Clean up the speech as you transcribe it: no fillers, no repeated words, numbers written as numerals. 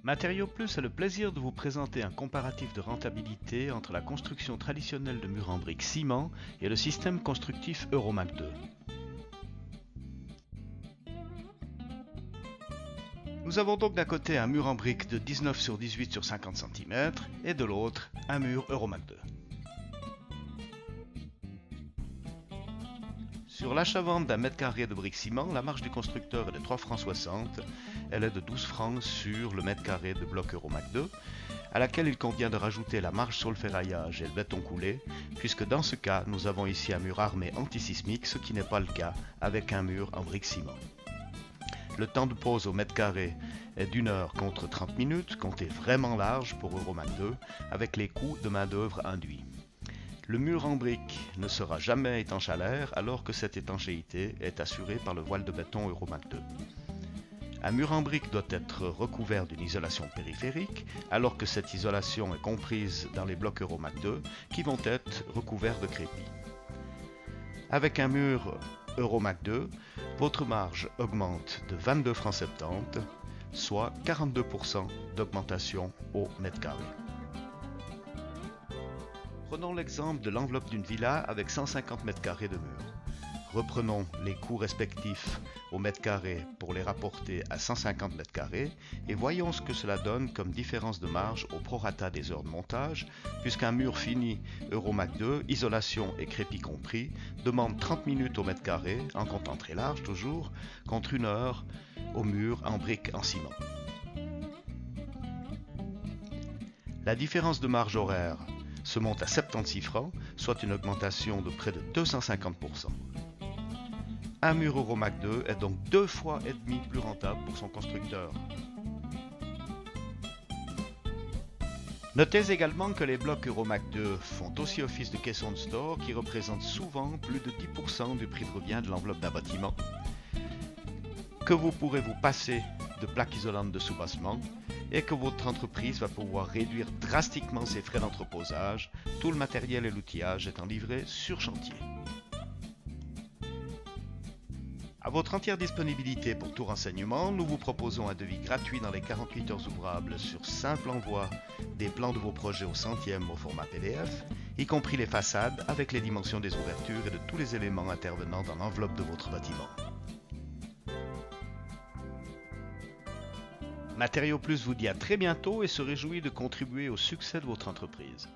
Matériaux Plus a le plaisir de vous présenter un comparatif de rentabilité entre la construction traditionnelle de murs en briques ciment et le système constructif Euromac 2. Nous avons donc d'un côté un mur en briques de 19 sur 18 sur 50 cm et de l'autre un mur Euromac 2. Sur l'achat-vente d'un mètre carré de briques ciment, la marge du constructeur est de 3,60 francs. Elle est de 12 francs sur le mètre carré de bloc Euromac 2, à laquelle il convient de rajouter la marge sur le ferraillage et le béton coulé, puisque dans ce cas, nous avons ici un mur armé antisismique, ce qui n'est pas le cas avec un mur en briques ciment. Le temps de pose au mètre carré est d'1 heure contre 30 minutes, compté vraiment large pour Euromac 2, avec les coûts de main-d'œuvre induits. Le mur en briques ne sera jamais étanche à l'air, alors que cette étanchéité est assurée par le voile de béton Euromac 2. Un mur en briques doit être recouvert d'une isolation périphérique, alors que cette isolation est comprise dans les blocs Euromac 2, qui vont être recouverts de crépi. Avec un mur Euromac 2, votre marge augmente de 22,70 francs, soit 42% d'augmentation au mètre carré. Prenons l'exemple de l'enveloppe d'une villa avec 150 mètres carrés de murs. Reprenons les coûts respectifs au mètre carré pour les rapporter à 150 mètres carrés et voyons ce que cela donne comme différence de marge au prorata des heures de montage, puisqu'un mur fini Euromac 2, isolation et crépi compris, demande 30 minutes au mètre carré, en comptant très large toujours, contre 1 heure au mur en briques en ciment. La différence de marge horaire se monte à 76 francs, soit une augmentation de près de 250%. Un mur Euromac 2 est donc 2,5 fois plus rentable pour son constructeur. Notez également que les blocs Euromac 2 font aussi office de caisson de store qui représente souvent plus de 10% du prix de revient de l'enveloppe d'un bâtiment, que vous pourrez vous passer de plaques isolantes de soubassement et que votre entreprise va pouvoir réduire drastiquement ses frais d'entreposage, tout le matériel et l'outillage étant livrés sur chantier. À votre entière disponibilité pour tout renseignement, nous vous proposons un devis gratuit dans les 48 heures ouvrables sur simple envoi des plans de vos projets au centième au format PDF, y compris les façades avec les dimensions des ouvertures et de tous les éléments intervenant dans l'enveloppe de votre bâtiment. Matériaux Plus vous dit à très bientôt et se réjouit de contribuer au succès de votre entreprise.